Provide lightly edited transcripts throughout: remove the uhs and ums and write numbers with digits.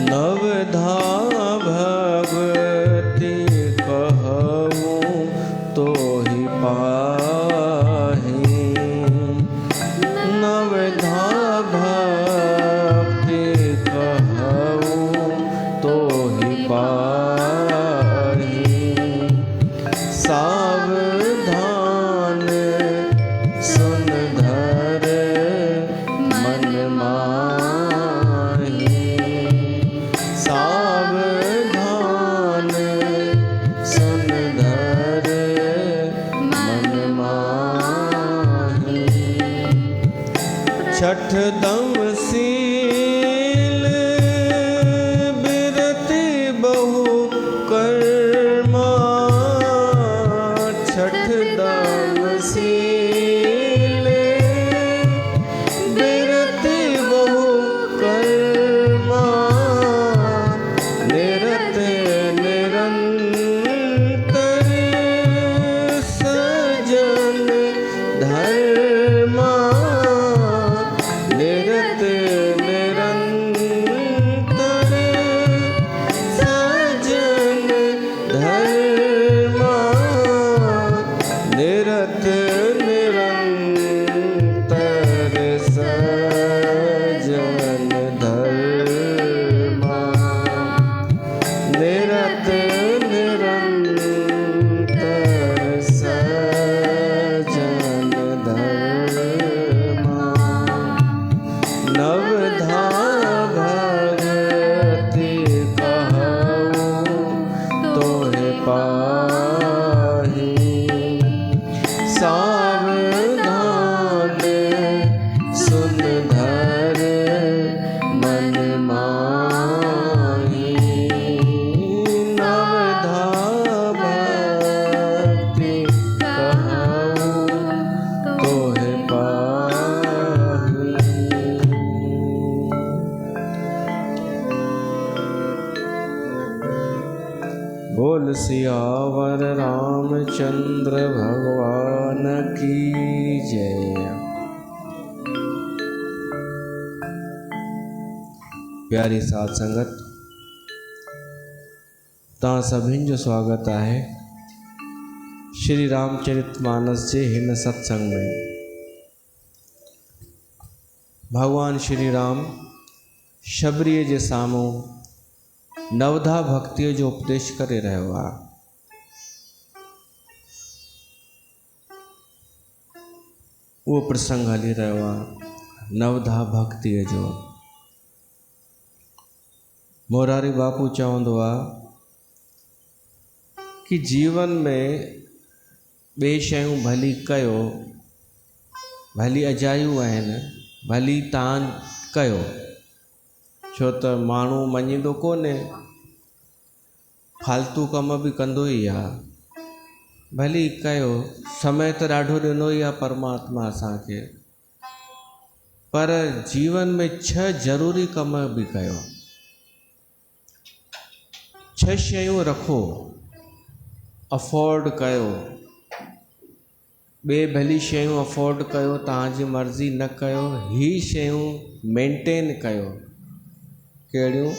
नवधा भगवती कहूँ तो ही पाही, नवधा भक्ति कहूँ तो ही पाही। सावधान सुन धर मन माही, सावधान सुन धर मन माही। छठ दम सील बिरति बहु कर्मा, छठ दम सील बिरति बहु कर्मा, निरत निरंतर सजन धर्मा, निरत निरंतर सजन धर्मा, निरत निरंतर सजन धर्मा, निरत निरंतर सजन धर्मा। नवधा भगवती कहूँ तो है पाही, सावधान सुन धर मन माही। नवधा भक्ति कहूँ तो है पाही। बोल सियावर रामचंद्र भगवान की जय। प्यारी साध संगत, ता सभिन जो स्वागत है श्री रामचरितमानस जे हिन सत्संग में। भगवान श्री राम शबरीअ जे साम्हूं नवधा भक्ति जो उपदेश करे रहियो आहे। वो प्रसंग हली रहियो आहे नवधा भक्ति जो। मोरारी बापू चवंदो आहे कि जीवन में बे शयूं भली कयो, भली अजायूं आहिनि, भली तां कयो, छो त माण्हू मञींदो कोन्हे, फालतू कम भी कंदो ई आहे। भली कयो, समय त ॾाढो ॾिनो ई आहे परमात्मा असांखे, पर जीवन में 6 ज़रूरी कम भी कयो। 6 शयूं रखो, अफोर्ड कयो। बे भली शयूं अफोर्ड कयो, तव्हांजी मर्ज़ी न कयो, ही शयूं मेंटेन कयो। कहिड़ियूं?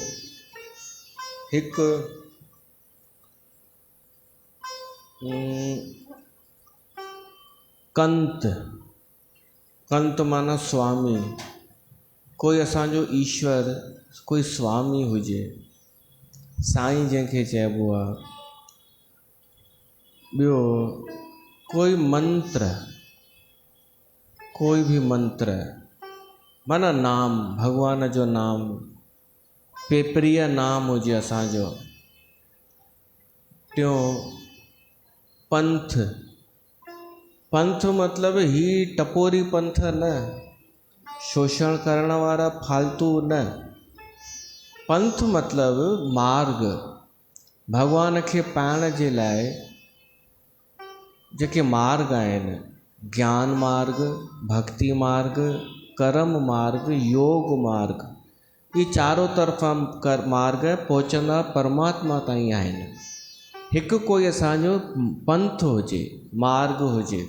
हिकु कंत, कंत माना स्वामी, कोई असांजो ईश्वर, कोई स्वामी हुजे, साईं जंहिंखे चइबो आहे। ॿियो कोई मंत्र, कोई भी मंत्र माना नाम, भगवान जो नाम, पेपरीय नाम हुजे असांजो। टियों पंथ, पंथ मतलब ही टपोरी पंथ न, शोषण करण वारा फालतू न। पंथ मतलब मार्ग, भगवान के पाइण जे लाइ जेके मार्ग आहिनि, ज्ञान मार्ग, भक्ति मार्ग, कर्म मार्ग, योग मार्ग, ये चारों तरफा मार्ग पहुचंदा परमात्मा ताईं आहिनि। हिकु कोई असांजो पंथ हुजे, मार्ग हुजे।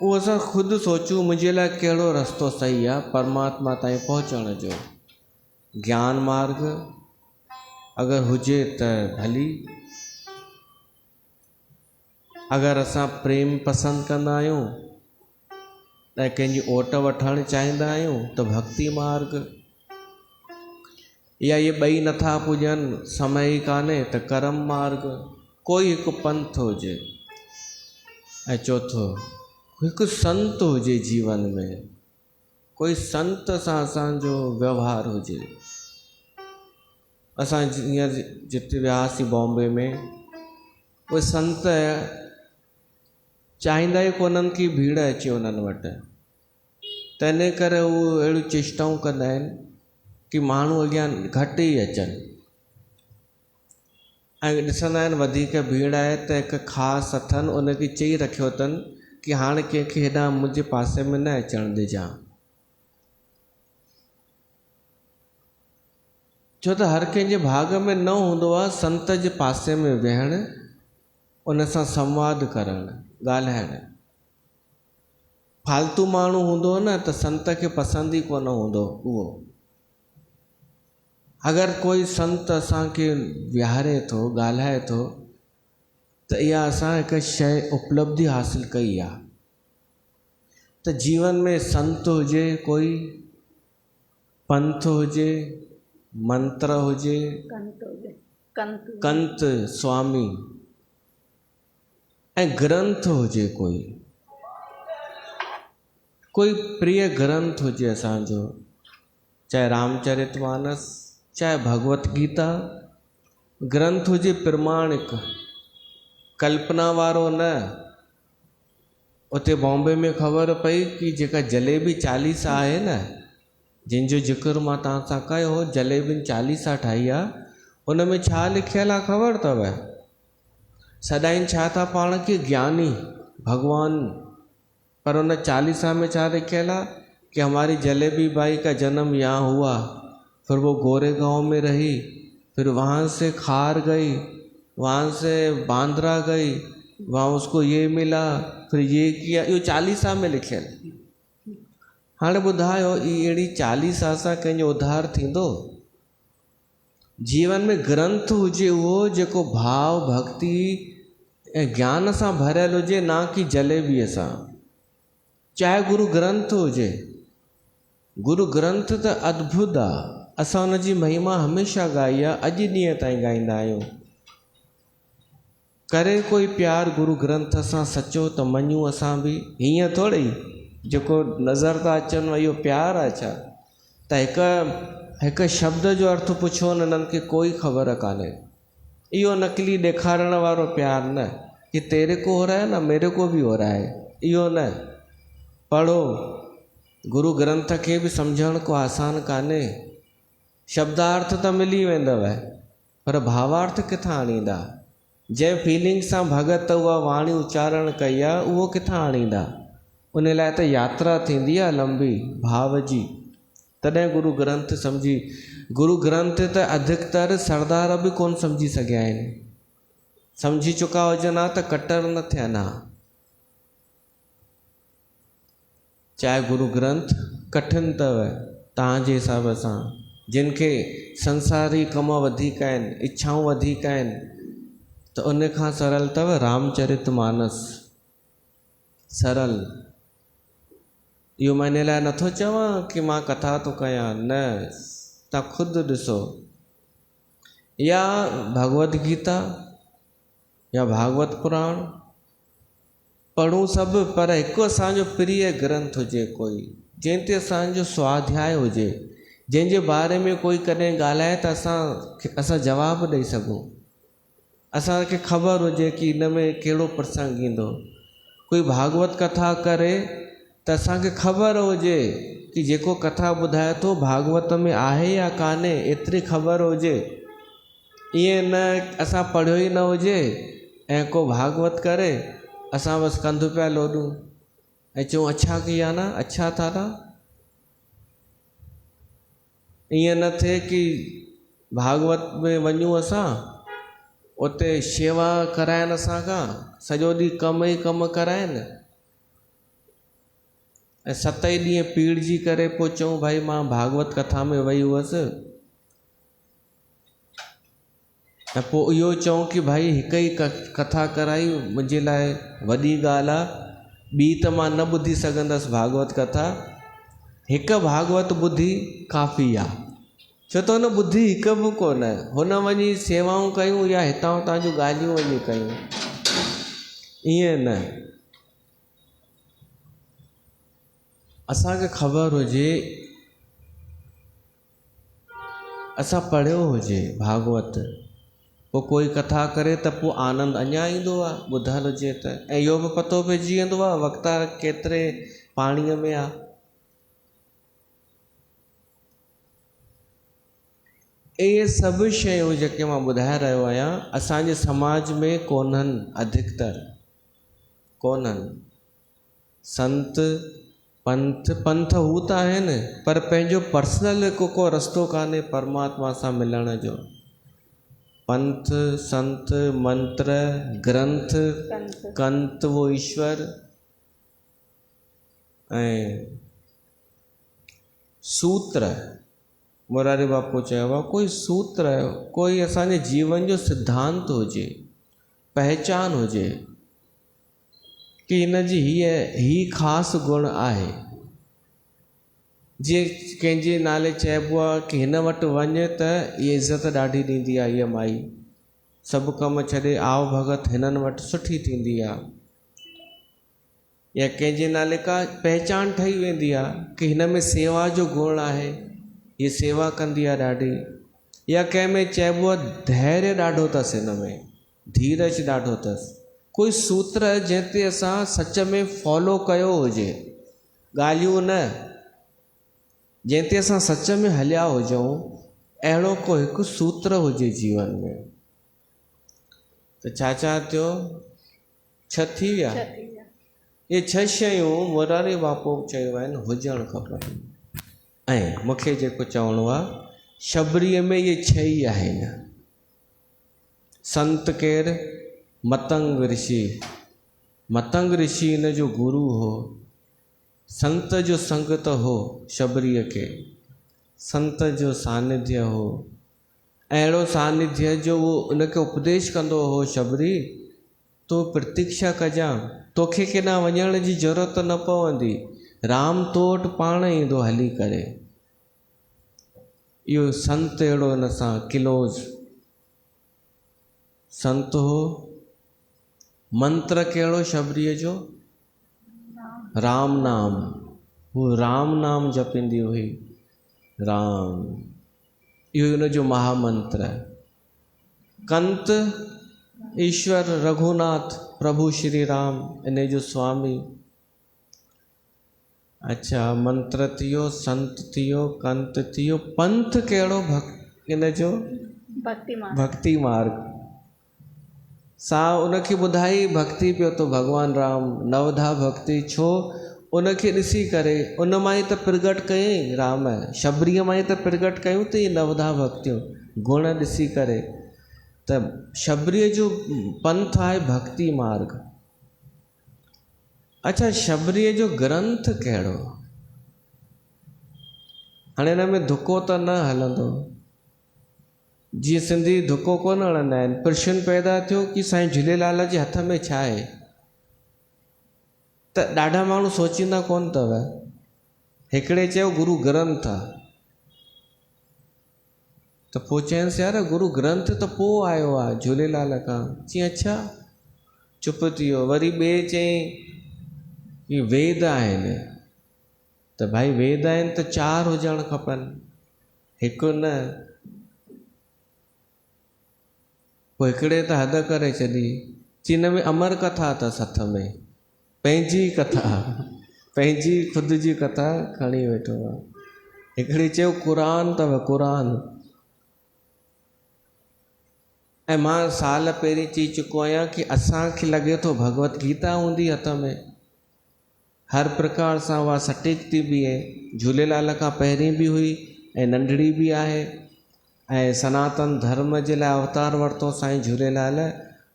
उहो असां ख़ुदि सोचूं मुंहिंजे लाइ कहिड़ो रस्तो सही आहे परमात्मा ताईं पहुचण जो। ज्ञान मार्ग अगरि हुजे त भली, अगरि असां प्रेम पसंदि कंदा आहियूं ऐं कंहिंजी ओट वठणु चाहींदा आहियूं त भक्ति मार्ग, या ये ॿई नथा पुॼनि समय ई कान्हे त कर्म मार्ग। कोई हिकु पंथ हुजे ऐं चौथो हिकु संत हुजे जीवन में, कोई संत सां असांजो व्यवहार हुजे। असां हींअर जिते वियासीं बॉम्बे में, उहे संत चाहींदा ई कोन्हनि कि भीड़ अचे उन्हनि वटि, तंहिं करे उहे अहिड़ियूं चेष्टाऊं कंदा आहिनि कि माण्हू अॻियां घटि ई अचनि, ऐं ॾिसंदा आहिनि वधीक भीड़ आहे त हिकु ख़ासि अथनि उनखे चई रखियो अथनि कि हाणे कंहिंखे हेॾां मुंहिंजे पासे में न अचणु ॾिजां, छो त हर कंहिंजे भाग में न हूंदो आहे संत जे पासे में वेहणु, उन सां संवाद करणु, ॻाल्हाइणु। फालतू माण्हू हूंदो न त संत खे पसंदि ई कोन हूंदो उहो। अगरि कोई संत असांखे विहारे थो, ॻाल्हाए थो, त इहा असां हिकु शइ उपलब्धि हासिलु कई आहे। त जीवन में संत हुजे, कोई पंथ हुजे, मंत्र हुजे, कंत स्वामी, ऐं ग्रंथ हुजे, कोई प्रिय ग्रंथ हुजे असांजो, चाहे रामचरितमानस, चाहे भगवत गीता, ग्रंथ हुजे प्रमाणिक, कल्पना वारो न। उते बॉम्बे में ख़बर पई कि जेका जलेबी चालीसा आहे न, जिन जो ज़िक्र मां तव्हां सां कयो, जलेबियुनि चालीसा ठाही आहे, उन में छा लिखियलु आहे ख़बर अथव? सदाईं छा था पाण कि ज्ञानी भगवान, पर उन चालीसा में छा लिखियलु आहे कि हमारी जलेबी बाई का जन्म यहाँ हुआ, फिर वो गोरेगांव में रही, फिर वहाँ से खार गई, वहाँ से बांद्रा गई, वहाँ उसको ये मिला, फिर ये किया। इहो चालीसा में लिखियलु। हाणे ॿुधायो ई अहिड़ी चालीसा सां कंहिंजो उद्धार थींदो? जीवन में ग्रंथ हुजे उहो जेको भाव भक्ति ऐं ज्ञान सां भरियलु हुजे, ना कि जलेबीअ सां। चाहे गुरु ग्रंथ हुजे, गुरु ग्रंथ त अद्भुत आहे, असां हुन जी महिमा हमेशह ॻाई आहे, अॼु ॾींहं ताईं ॻाईंदा आहियूं। करे कोई प्यार गुरु ग्रंथ सां सचो त मञूं असां बि, हीअं थोरी जेको नज़र था अचनि इहो प्यार आहे छा? त हिकु शब्द जो अर्थ पुछो उन्हनि खे कोई ख़बर कान्हे। इहो नकली ॾेखारण वारो प्यार न, कि तेरे को हो रहा है ना मेरे को भी हो रहा है, इहो न। पढ़ो, गुरु ग्रंथ खे बि सम्झण को आसान कान्हे। शब्दार्थ त मिली वेंदव, पर भावार्थ किथां आणींदा? जंहिं फीलिंग सां भगत उहा वाणी उच्चारण कई आहे, उहो किथां आणींदा? उन लाइ त यात्रा थींदी आहे लंबी भाव जी, तॾहिं गुरु ग्रंथ सम्झी। गुरु ग्रंथ त अधिकतर सरदार बि कोन सम्झी सघिया आहिनि, सम्झी चुका हुजनि हा त कटर न थियनि हा। चाहे गुरु ग्रंथ कठिन अथव तव्हांजे हिसाब सां, जिन खे संसारी कम वधीक आहिनि, इच्छाऊं वधीक आहिनि, त उन खां सरल अथव रामचरितमानस। सरल। इहो मां इन लाइ नथो चवां कि मां कथा थो कयां, न, तव्हां ख़ुदि ॾिसो, या भगवत गीता या भागवत पुराण पढ़ूं सभु, पर हिकु असांजो प्रिय ग्रंथ हुजे कोई, जंहिं ते असांजो स्वाध्याय हुजे, जंहिंजे बारे में कोई कॾहिं ॻाल्हाए त असां जवाबु ॾेई सघूं, असांखे ख़बर हुजे कि इन में कहिड़ो प्रसंग ईंदो। कोई भागवत कथा करे त असांखे ख़बर हुजे कि जेको कथा ॿुधाए थो भागवत में आहे या कान्हे, एतिरी ख़बर हुजे। ईअं न असां पढ़ियो ई न हुजे ऐं को भागवत करे असां बसि कंध पिया लोॾूं ऐं चऊं अच्छा किया ना, अच्छा था ना। ईअं न थिए कि भागवत में वञूं असां, उते शेवा कराइनि असांखां, सॼो ॾींहुं कम ई कम कराइनि, ऐं 7 ॾींहं पीड़जी करे पोइ चऊं भाई मां भागवत कथा में वई हुअसि, ऐं पोइ इहो चऊं कि भाई हिकु ई कथा कराई मुंहिंजे लाइ वॾी ॻाल्हि आहे, ॿी त मां न ॿुधी सघंदसि भागवत कथा, हिकु भागवत ॿुधी काफ़ी आहे। छो त हुन ॿुधी हिकु बि कोन, हुन वञी सेवाऊं कयूं या हितां हुतां जूं ॻाल्हियूं वञी कयूं, ईअं न। असांखे ख़बर हुजे, असां पढ़ियो हुजे भागवत, पोइ कोई कथा करे त पोइ आनंद अञा ईंदो आहे ॿुधल हुजे त, ऐं इहो बि पतो पइजी वेंदो आहे वक्ता केतिरे पाणीअ में आहे। इहे सभु शयूं जेके मां ॿुधाए रहियो आहियां असांजे समाज में कोन्हनि, अधिकतर कोन्हनि। संत पंथ हू त आहिनि, पर पंहिंजो पर्सनल को रस्तो कान्हे परमात्मा सां मिलण जो। पंथ, संत, मंत्र, ग्रंथ, कंत वो ईश्वर, ऐं सूत्र, मुरारी बापू चयो आहे कोई सूत्र, कोई असांजे जीवन जो सिद्धांत हुजे, पहचान हुजे कि हिन जी ही ख़ासि गुण आहे। जीअं कंहिंजे नाले चइबो आहे कि हिन वटि वञ त इहा इज़त ॾाढी ॾींदी आहे इहा माई, सभु कम छॾे आओ भगत हिननि वटि सुठी थींदी आहे, या कंहिंजे नाले का पहचान ठही वेंदी आहे कि हिन में सेवा जो गुण आहे, हीअ सेवा कंदी आहे ॾाढी, या कंहिं में चइबो आहे धैर्य ॾाढो अथसि, हिन में धीरज ॾाढो अथसि। कोई सूत्र जंहिं ते असां सच में फॉलो कयो हुजे, ॻाल्हियूं न, जंहिं ते असां सच में हलिया हुजूं, अहिड़ो को हिकु सूत्र हुजे जीवन में। त छा थियो, 6 थी विया। ये 6 शयूं मुरारी बापू चयो आहिनि हुजणु खपनि। ऐं मूंखे जेको चवणो आहे, शबरीअ में इहे 6 ई आहिनि। संत केरु? मतंग ऋषि। मतंग ऋषि हिन जो गुरु हो। संत जो संगत हो शबरीअ खे, संत जो सानिध्य हो, अहिड़ो सानिध्य जो वो उनखे उपदेश कंदो हो, शबरी तो प्रतीक्षा कजां, तोखे केॾां वञण जी ज़रूरत न पवंदी, राम तो वटि पाण ईंदो हली करे। इहो संत अहिड़ो हिन सां क्लोज संत हो। मंत्र कहिड़ो शबरीअ जो? राम नाम। वो राम नाम जपींदी हुई, राम, इहो हुन जो महामंत्र है। कंत ईश्वर रघुनाथ प्रभु श्री राम, इन जो स्वामी। अच्छा, मंत्र थियो, संत थियो, कंत थियो। पंथ कहिड़ो? इन जो भक्ति मार्ग। सा उनखे ॿुधाई भक्ति पियो तो भगवान राम, नवधा भक्ति। छो? उनखे ॾिसी करे उन मां ई त प्रगट कयईं राम, शबरीअ मां ई त प्रगट कयूं त इहे नवधा भक्तियूं, गुण ॾिसी करे। त शबरीअ जो पंथ आहे भक्ति मार्ग। अच्छा, शबरीअ जो ग्रंथ कहिड़ो? हाणे हिन में धुको त न हलंदो, जीअं सिंधी धुको कोन हणंदा आहिनि। प्रश्न पैदा थियो कि साईं झूलेलाल जे हथ में छा आहे? त ॾाढा माण्हू सोचींदा कोन अथव। हिकिड़े चयो गुरु ग्रंथ आहे, त पोइ चइनिसि यार गुरु ग्रंथ त पोइ आयो आहे झूलेलाल खां। चई अच्छा, चुप थी वियो। वरी ॿिए चई कि वेद आहिनि। त भाई वेद आहिनि त 4 हुजणु खपनि, हिकु न। पोइ हिकिड़े त हद करे छॾी, चिन में अमर कथा अथसि हथ में, पंहिंजी कथा, पंहिंजी ख़ुदि जी कथा खणी वेठो आहे। हिकिड़ी चयो क़ुरान अथव, क़ुरान। ऐं मां साल पहिरीं चई चुको आहियां कि असांखे लॻे थो भगवत गीता हूंदी हथ में, हर प्रकार सां उहा सटीक थी बीहे। झूलेलाल खां पहिरीं बि हुई ऐं नंढड़ी बि आहे। ऐं सनातन धर्म जे लाइ अवतार वरितो साईं झूलेलाल।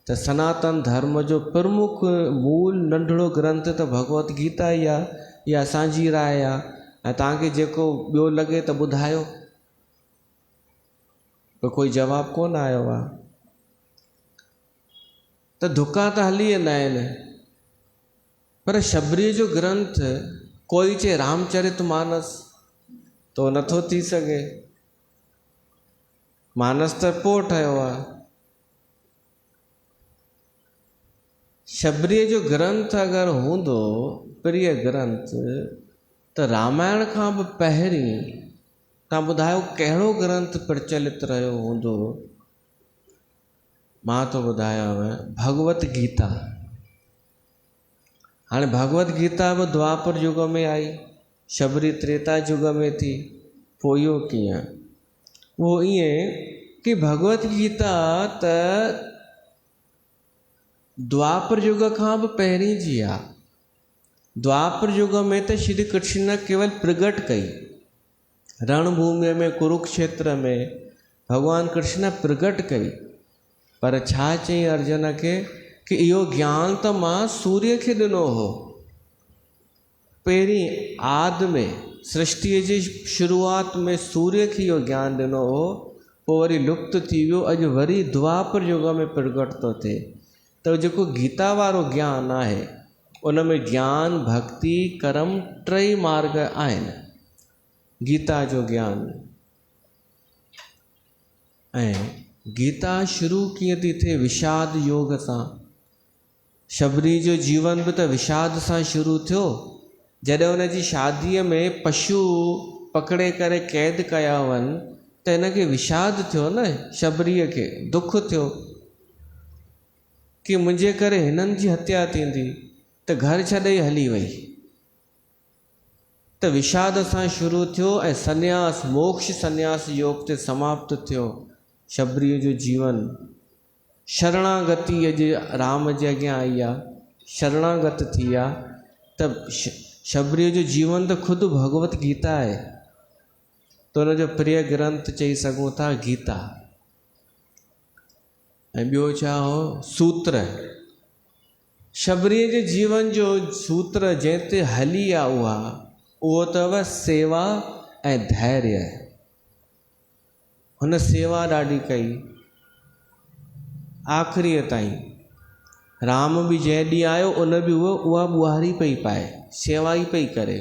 त सनातन धर्म जो प्रमुख मूल नंढड़ो ग्रंथ त भगवत गीता ई आहे। इहा असांजी राय आहे ऐं तव्हांखे जेको ॿियो लॻे त ॿुधायो। पर कोई जवाबु कोन आयो आहे। त धुका त हली वेंदा आहिनि, पर शबरीअ जो ग्रंथ कोई चए रामचरितमानस तो नथो थी सघे, मानस त पोइ ठहियो आहे। शबरीअ जो ग्रंथ अगरि हूंदो प्रिय ग्रंथ त रामायण खां बि पहिरीं तव्हां ॿुधायो कहिड़ो ग्रंथ प्रचलित रहियो हूंदो। मां तो ॿुधायांव भगवत गीता। हाणे भगवत गीता बि द्वापर युग में आई, शबरी त्रेता युग में थी। पोइ इहो कीअं? उहो ईअं कि भगवत गीता त द्वापर युग खां बि पहिरीं जी आहे। द्वापर युग में त श्री कृष्ण केवल प्रगट कई, रणभूमि में कुरुक्षेत्र में भगवान कृष्ण प्रगट कई। पर छा चई अर्जुन खे कि इहो ज्ञान त मां सूर्य खे ॾिनो हो। पहिरीं आदि में सृष्टिअ जी शुरूआत में सूर्य खे इहो ज्ञान ॾिनो हो, पोइ वरी लुप्त थी वियो। अॼु वरी द्वापर युग में प्रगट थो थिए। त जेको गीता वारो ज्ञान आहे उन में ज्ञान भक्ति कर्म टई मार्ग आहिनि गीता जो ज्ञान। ऐं गीता शुरू कीअं थी थिए? विषाद योग सां। शबरी जो जीवन बि त विषाद सां शुरू थियो। जॾहिं हुन जी शादीअ में पशु पकड़े करे क़ैद कया वञनि त हिनखे विषाद थियो न, शबरीअ खे दुख थियो कि मुंहिंजे करे हिननि जी हत्या थींदी, त घर छॾे हली वई। त विषाद सां शुरू थियो ऐं सन्यास मोक्ष सन्यास योग ते समाप्त थियो शबरीअ जो जीवन। शरणागति अॼु राम जे अॻियां आई आहे, शरणागत थी आहे। त शबरीअ जो जीवन त ख़ुदि भगवत गीता आहे। त हुनजो प्रिय ग्रंथ चई सघूं था गीता। ऐं ॿियो छा हो? सूत्र। शबरीअ जे जीवन जो सूत्र जंहिं ते हली आहे उहो अथव सेवा ऐं धैर्य। हुन सेवा ॾाढी कई आख़िरीअ ताईं। राम बि जंहिं ॾींहुं आयो उन बि उहा ॿुहारी पई पाए, सेवा ई पई करे।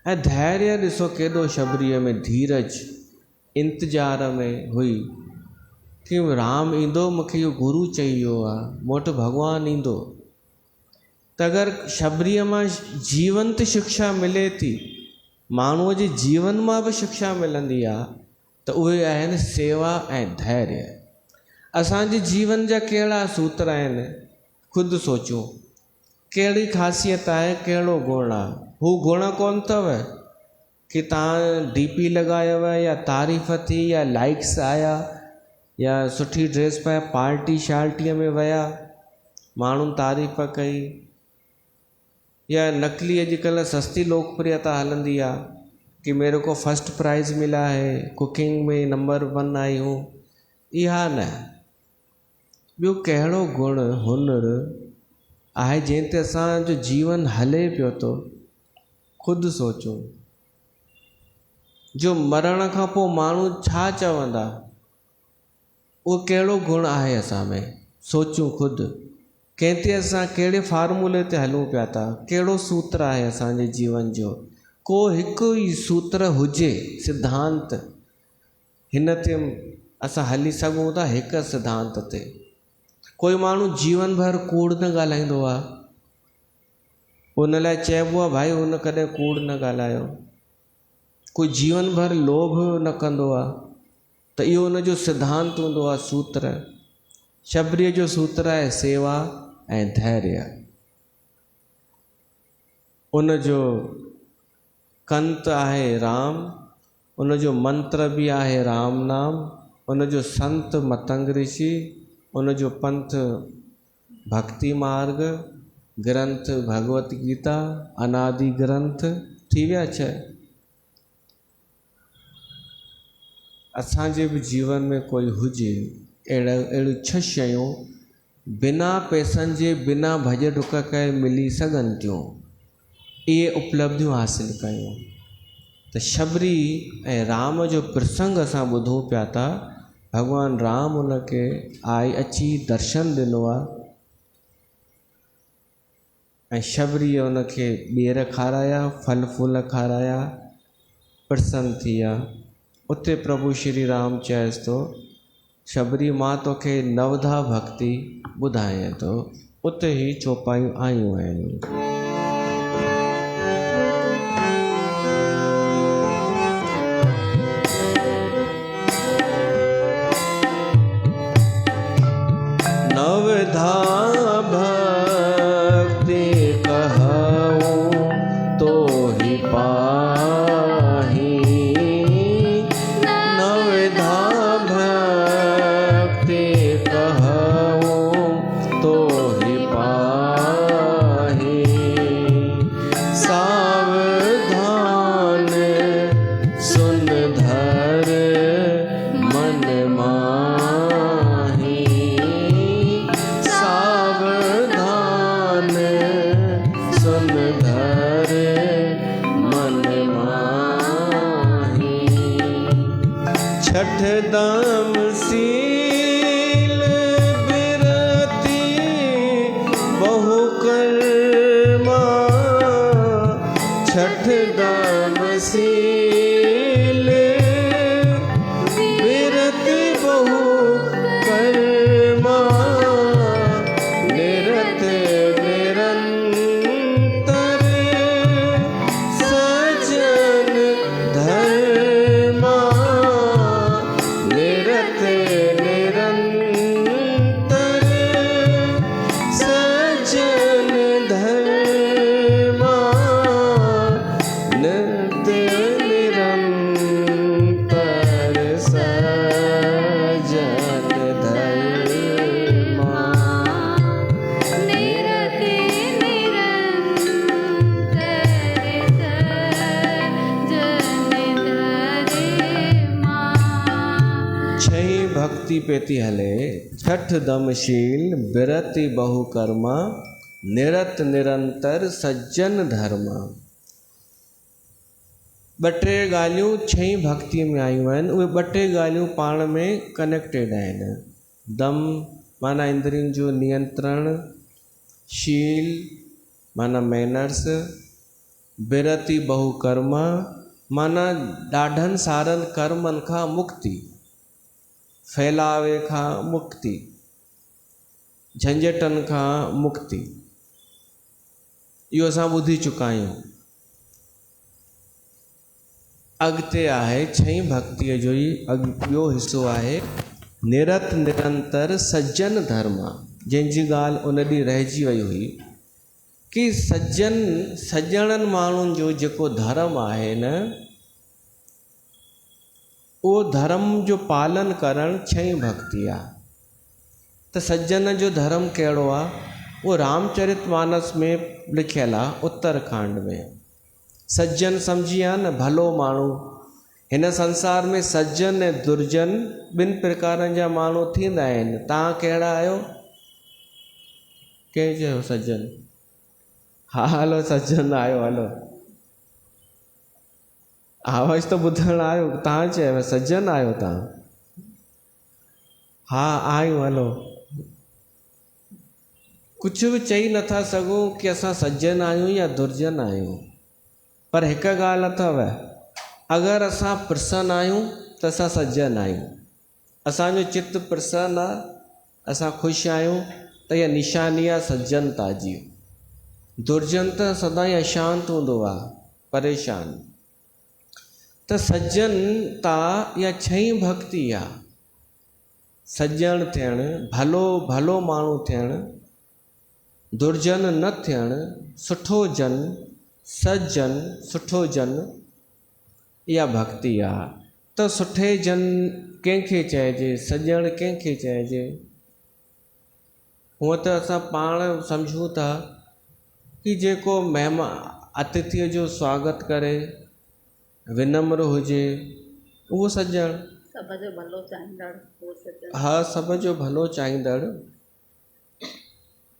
ऐं धैर्य ॾिसो केॾो शबरीअ में, धीरज इंतज़ार में हुई कि राम ईंदो, मूंखे इहो गुरु चई वियो आहे, मूं वटि भॻवानु ईंदो। त अगरि शबरीअ मां जीवंत शिक्षा मिले थी, माण्हूअ जे जीवन मां बि शिक्षा मिलंदी आहे, त उहे आहिनि सेवा ऐं धैर्य। असांजे जीवन जा कहिड़ा सूत्र आहिनि? ख़ुदि सोचो, कहिड़ी ख़ासियत आहे, कहिड़ो गुण आहे? हू गुण कोन अथव कि तव्हां DP लॻायव या तारीफ़ थी या लाइक्स आया या सुठी ड्रेस पाए पार्टी शार्टीअ में विया, माण्हुनि तारीफ़ कई, या नकली अॼुकल्ह सस्ती लोकप्रियता हलंदी आहे कि मेरे को फर्स्ट प्राइज़ मिला है, कुकिंग में नंबर 1 आई हूँ। इहा न। ॿियो कहिड़ो गुण हुनर आहे जंहिं ते असांजो जीवन हले पियो थो? ख़ुदि सोचो। जो मरण खां पोइ माण्हू छा चवंदा, उहो कहिड़ो गुण आहे असां में? सोचूं ख़ुदि। कंहिं ते असां कहिड़े फार्मूले ते हलूं पिया था? कहिड़ो सूत्र आहे असांजे जीवन जो? को हिकु ई सूत्र हुजे, सिद्धांत, हिन ते असां हली सघूं था, हिकु सिद्धांत ते। कोई माण्हू जीवन भर कूड़ न ॻाल्हाईंदो आहे, हुन लाइ चइबो आहे भाई हुन कॾहिं कूड़ न ॻाल्हायो। कोई जीवन भर लोभ न कंदो आहे, त इहो हुनजो सिद्धांत हूंदो आहे, सूत्र। शबरीअ जो सूत्र आहे सेवा ऐं धैर्य। उनजो कंत आहे राम, उनजो मंत्र बि आहे राम नाम, उनजो संत मतंग ऋषि, उनजो पंथ भक्ति मार्ग, ग्रंथ भगवत गीता, अनादि ग्रंथ। थी विया 6। असांजे बि जीवन में कोई हुजे अहिड़ियूं 6 शयूं बिना पैसनि जे, बिना भॼ डुक कए मिली सघनि थियूं। इहे उपलब्धियूं हासिल कयूं। त शबरी ऐं राम जो प्रसंग असां ॿुधूं पिया था। भॻवानु राम उनखे अची दर्शन ॾिनो आहे ऐं शबरीअ उनखे ॿेर खाराया, फल फूल खाराया, प्रसन्न थी विया। उते प्रभु श्री राम चएसि थो, शबरी मां तोखे नवधा भक्ति ॿुधायां थो। उते ई चौपायूं आयूं आहिनि। नवधा भक्ति कहूँ तो ही पाही, नवधा भक्ति कहूँ तो ही पाही। सावधान सुन धर मन माही, सावधान सुन धर मन माही। छठ दाम सील बिरती बहु कर्मा, छठ दाम सील बिरती बहु कर्मा। निरत निरंतर सजन धर्मा, निरत निरंतर सजन धर्मा, निरत निरंतर सजन धर्मा। छही भक्ति पेती हले, छठ दमशील बिरति बहु कर्मा, निरत निरंतर सज्जन धर्मा। ॿ टे ॻाल्हियूं छही भक्ति में आयूं आहिनि। उहे ॿ टे ॻाल्हियूं पाण में कनेक्टेड आहिनि। दम माना इंद्रियुनि जो नियंत्रण, शील माना मैनर्स, बिरति बहु कर्मा माना ॾाढनि सारनि कर्मनि खां मुक्ति, फैलावे खां मुक्ति, झंझटनि खां मुक्ति। इहो असां ॿुधी चुका आहियूं। अॻिते आहे छही भक्तिअ जो ई ॿियो हिसो आहे निरत निरंतर सज्जन धर्मा, जंहिंजी ॻाल्हि उन ॾींहुं रहिजी वई हुई कि सज्जणनि माण्हुनि जो जेको धर्म आहे न, उहो धर्म जो पालन करणु छही भक्ति आहे। त सज्जन जो धर्म कहिड़ो आहे? उहो रामचरितमानस में लिखियलु आहे, उत्तरकांड में। सज्जन सम्झी आहे न, भलो माण्हू। हिन संसार में सज्जन ऐं दुर्जन ॿिनि प्रकारनि जा माण्हू थींदा आहिनि। तव्हां कहिड़ा आहियो? कंहिं चयो सज्जन? हा हलो सज्जन आहियो, हलो आवाज़ त ॿुधणु आयो। तव्हां चयो सज्जन आहियो तव्हां? हा आहियूं, हलो। कुझु बि चई नथा सघूं कि असां सज्जन आहियूं या दुर्जन आहियूं। पर हिकु ॻाल्हि अथव, अगरि असां प्रसन्न आहियूं त असां सज्जन आहियूं। असांजो चित्त प्रसन्न आहे, असां ख़ुशि आहियूं त इहा निशानी आहे सज्जनता जी। दुर्जन त सदाईं अशांत हूंदो आहे, परेशान। त सज्जनता इहा छही भक्ति आहे। सज्जन थियणु, भलो माण्हू थियणु, दुर्जन न थियणु, सुठो जन, सज्जन, सुठो जन, इहा भक्ति आहे। त सुठे जन कंहिंखे चइजे, सज्जण कंहिंखे चइजे? हूअं त असां पाण सम्झूं था कि जेको महिमान अतिथीअ जो स्वागत करे, विनम्र हुजे, उहो सज्जण। सब जो भलो चाहींदड़, उहो सज्जन। हा, सब जो भलो चाहींदड़।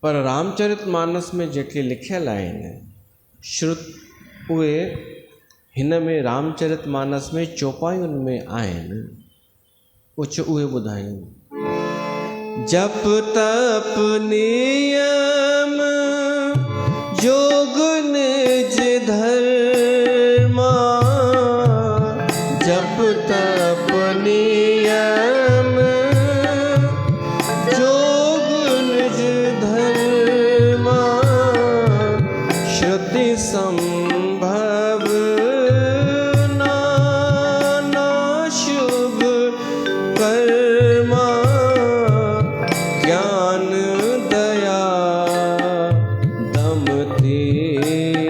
पर रामचरितमानस में जेके लिखियल आहिनि, श्रुत उहे हिन में रामचरितमानस में चौपाइयुनि में आहिनि, कुझु उहे ॿुधायूं। जप तप नियम योग निज धर्मा, जप तप नियम योग निज धर्मा, श्रुति संभव नाना शुभ कर्मा, ज्ञान दया दम तीरथ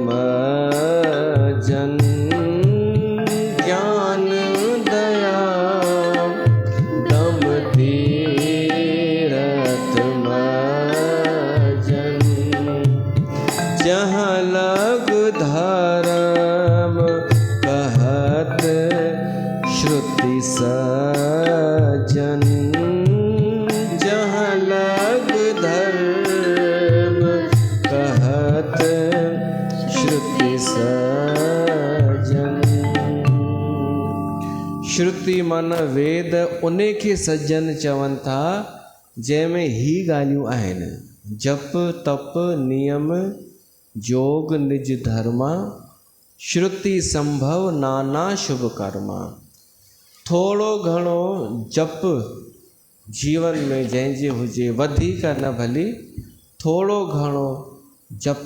मजन, ज्ञान दया दम तीरथ मजन, जहाँ लग धर्म कहत श्रुति सजन, जहाँ लग धर्म कहत श्रुति सजन। श्रुति मन वेद उन खे सज्जन चवनि था जंहिंमें ही ॻाल्हियूं आहिनि, जप तप नियम योग निज धर्मा, श्रुति संभव नाना शुभ कर्मा। थोड़ो घणो जप जीवन में जंहिंजे हुजे, वधीक न भली थोड़ो घणो जप,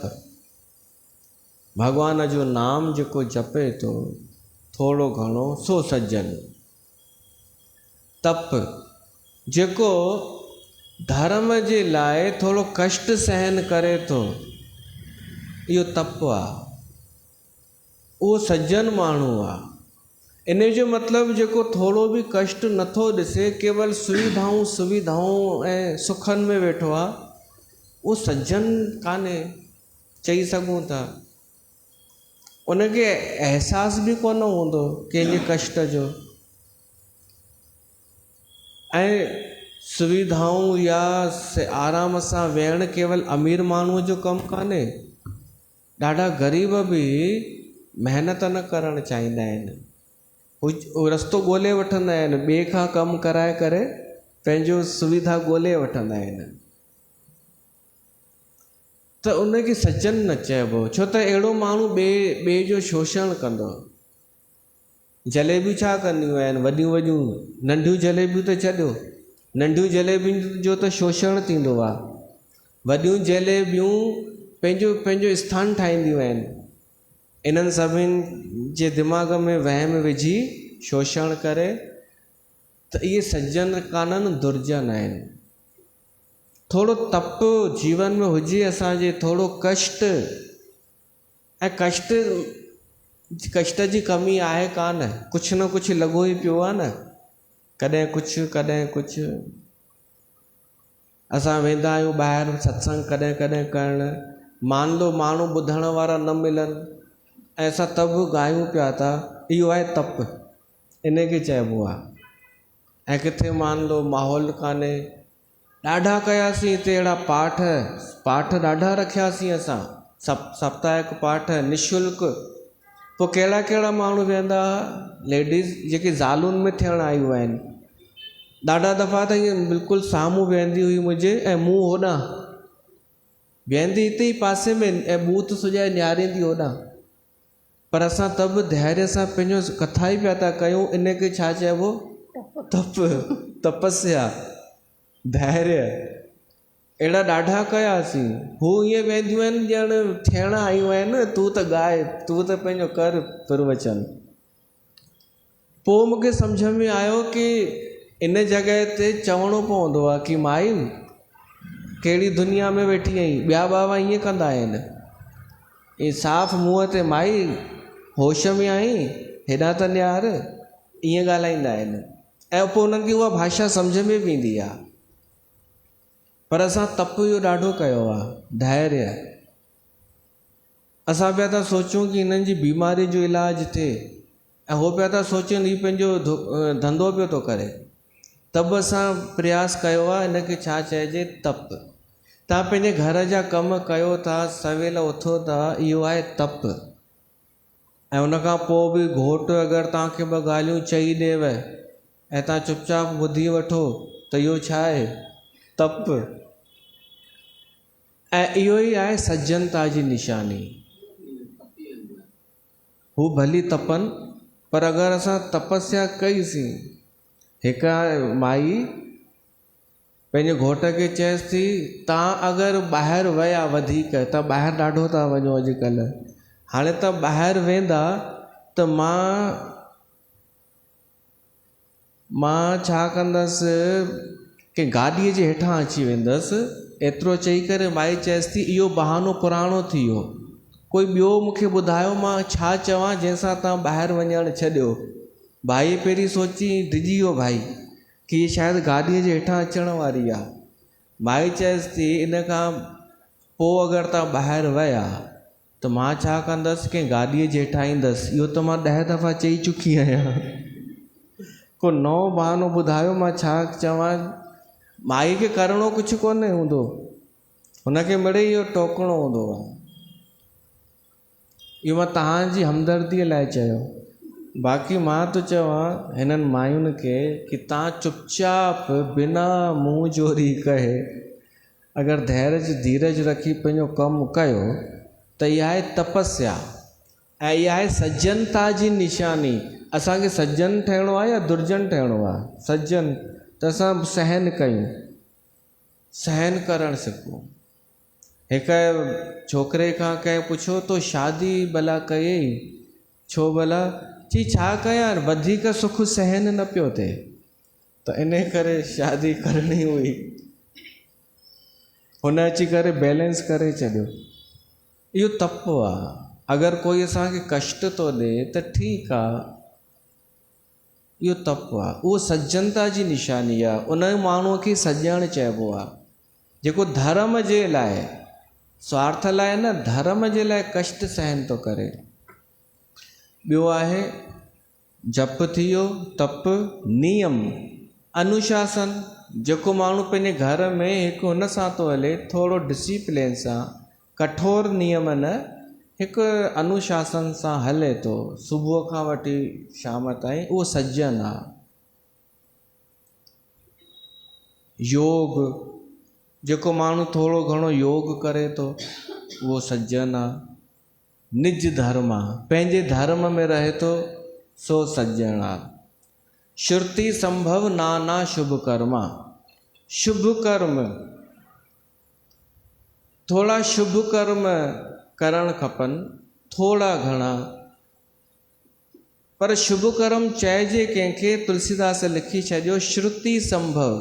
भगवान जो नाम जेको जपे थो थोड़ो घणो सो सज्जन। तप जेको धर्म जे लाइ थोड़ो कष्ट सहन करे थो, इहो तप आहे, उहो सज्जन माण्हू आहे। इन जो मतिलबु जेको थोड़ो बि कष्ट नथो ॾिसे, केवल सुविधाऊं ऐं सुखनि में वेठो आहे, उहो सज्जन कान्हे, चई सघूं था। उनखे अहसास बि कोन हूंदो कंहिंजे कष्ट जो। ऐं सुविधाऊं या आराम सां वेहण केवल अमीर माण्हूअ जो कमु कान्हे, ॾाढा ग़रीब बि महिनत न करणु चाहींदा आहिनि, रस्तो ॻोल्हे वठंदा आहिनि, ॿिए खां कमु कराए करे पंहिंजो सुविधा ॻोल्हे वठंदा आहिनि। त उनखे सज्जन न चइबो, छो त अहिड़ो माण्हू ॿिए जो शोषण कंदो। जलेबियूं छा कंदियूं आहिनि, वॾियूं वॾियूं, नंढियूं जलेबियूं त छॾियो, नंढियूं जलेबियुनि जो त शोषण थींदो आहे, वॾियूं जलेबियूं पंहिंजो स्थान ठाहींदियूं आहिनि। इन्हनि सभिनि जे दिमाग़ में वहम विझी शोषण करे, त इहे सज्जन कान्हनि, दुर्जन आहिनि। थोड़ो तप जीवन में हुजे असांजे, थोड़ो कष्ट, ऐं कष्ट जी कमी आहे कान, कुझु न कुझु लॻो ई पियो आहे न, कॾहिं कुझु कॾहिं कुझु। असां वेंदा आहियूं ॿाहिरि सत्संग कॾहिं कॾहिं करणु, मान लो माण्हू ॿुधण वारा न मिलनि ऐं असां तब ॻायूं पिया था, इहो आहे तप, इनखे चइबो आहे। ऐं किथे मान लो माहौल कान्हे, ॾाढा कयासीं हिते अहिड़ा पाठ ॾाढा रखियासीं असां, साप्ताहिक पाठ निशुल्क। पोइ कहिड़ा कहिड़ा माण्हू वेंदा, लेडीज़ जेके ज़ालुनि में थियण आयूं आहिनि, ॾाढा दफ़ा त ईअं बिल्कुलु साम्हूं वेहंदी हुई मुंहिंजे, ऐं मूं होॾां वेहंदी हिते ई पासे में, ऐं बूथ सुॼाए निहारींदी होॾां। पर असां तब धैर्य सां पंहिंजो कथा ई पिया था कयूं, इनखे छा चइबो, तप, तपस्या, धैर्य। अहिड़ा ॾाढा कयासीं। हू ईअं वेंदियूं आहिनि ॼण थियण आयूं आहिनि, तूं त ॻाए, तूं त पंहिंजो कर प्रवचन। पोइ मूंखे सम्झ में आयो कि इन जॻह ते चवणो पवंदो आहे कि माई कहिड़ी दुनिया में वेठी आहीं, ॿिया बाबा ईअं कंदा आहिनि, ई साफ़ मुंहं ते माई होश में आहीं, हेॾां त निहार, ईअं ॻाल्हाईंदा आहिनि। ऐं पोइ उन्हनि खे उहा भाषा सम्झ में बि ईंदी आहे। पर असां तप इहो ॾाढो कयो आहे, धैर्य। असां पिया था सोचूं कि हिननि जी बीमारी जो इलाजु थिए, ऐं हो पिया था सोचनि हीउ पंहिंजो धंधो पियो थो करे। तब असां प्रयास कयो आहे, हिनखे छा चइजे, तप। तव्हां पंहिंजे घर जा कम कयो था, सवेल उथो था, इहो आहे तप। ऐं उन खां पोइ बि घोटु अगरि तव्हांखे ॿ ॻाल्हियूं चई ॾेव ऐं तव्हां चुपचाप ॿुधी वठो त इहो छा आहे? तप। ऐं इहो ई आहे सज्जनता जी निशानी। हू भली तपनि, पर अगरि असां तपस्या कईसीं, हिकु माई पंहिंजे घोट खे चएसि थी तव्हां अगरि ॿाहिरि विया वधीक, त ॿाहिरि ॾाढो था वञो अॼुकल्ह, हाणे त ॿाहिरि वेंदा त मां छा कंदसि कि गाॾीअ जे हेठां अची वेंदसि। एतिरो चई करे माई चएसि थी इहो बहानो पुराणो थी वियो, कोई ॿियो मूंखे ॿुधायो मां छा चवां जंहिंसां तव्हां ॿाहिरि वञणु छॾियो। भाई पहिरीं सोची डिॼी वियो भाई कि हीअ शायदि गाॾीअ जे हेठां अचण वारी आहे। माई चएसि थी इन खां पोइ अगरि तव्हां ॿाहिरि विया त मां छा कंदसि कि गाॾीअ जे हेठां ईंदसि। इहो त मां 10 दफ़ा चई चुकी आहियां, को नओं बहानो ॿुधायो मां छा चवां। माई खे करिणो कुझु कोन हूंदो, हुनखे मिड़ई इहो टोकणो हूंदो आहे। इहो मां तव्हांजी हमदर्दीअ लाइ चयो। बाक़ी मां तो चवां हिननि मायुनि खे कि तव्हां चुपचाप बिना मुंहुं जोरी कहे अगरि धैर्य धीरज रखी पंहिंजो कमु कयो त इहा आहे तपस्या ऐं इहा आहे सज्जनता जी निशानी। असांखे सज्जन ठहिणो आहे या दुर्जन ठहिणो आहे? सज्जन त असां सहन कयूं, सहन करणु सिखूं। हिकु छोकिरे खां कंहिं पुछो तो शादी भला कयई? छो भला? चई छा कयां, वधीक सुख सहन न पियो थिए त इन करे शादी करणी हुई। हुन अची करे बैलेंस करे छॾियो। इहो तप आहे। अगरि कोई असांखे कष्ट थो ॾे त ठीकु आहे, इहो तप आहे। उहो सज्जनता जी निशानी आहे। उन माण्हूअ खे सॼणु चइबो आहे जेको धर्म जे लाइ, स्वार्थ लाइ न, धर्म जे लाइ कष्ट सहन थो करे। ॿियो आहे जप थी वियो, तप, नियम, अनुशासन। जेको माण्हू पंहिंजे घर में हिकु हुन सां थो हले, थोरो डिसिप्लिन सां, कठोर नियम न, हिकु अनुशासन सां हले थो सुबुह खां वठी शाम ताईं, उहो सज्जन आहे। योग, जेको माण्हू थोरो घणो योग करे थो उहो सज्जन आहे। निज धर्म आहे, पंहिंजे धर्म में रहे थो सो सज्जन आहे। श्रुति संभव नाना शुभ कर्मा। शुभ कर्म, थोड़ा शुभ कर्म करणु खपनि, थोड़ा घणा, पर शुभ कर्म चइजे कंहिंखे, तुलसीदास लिखी छॾियो श्रुति संभव,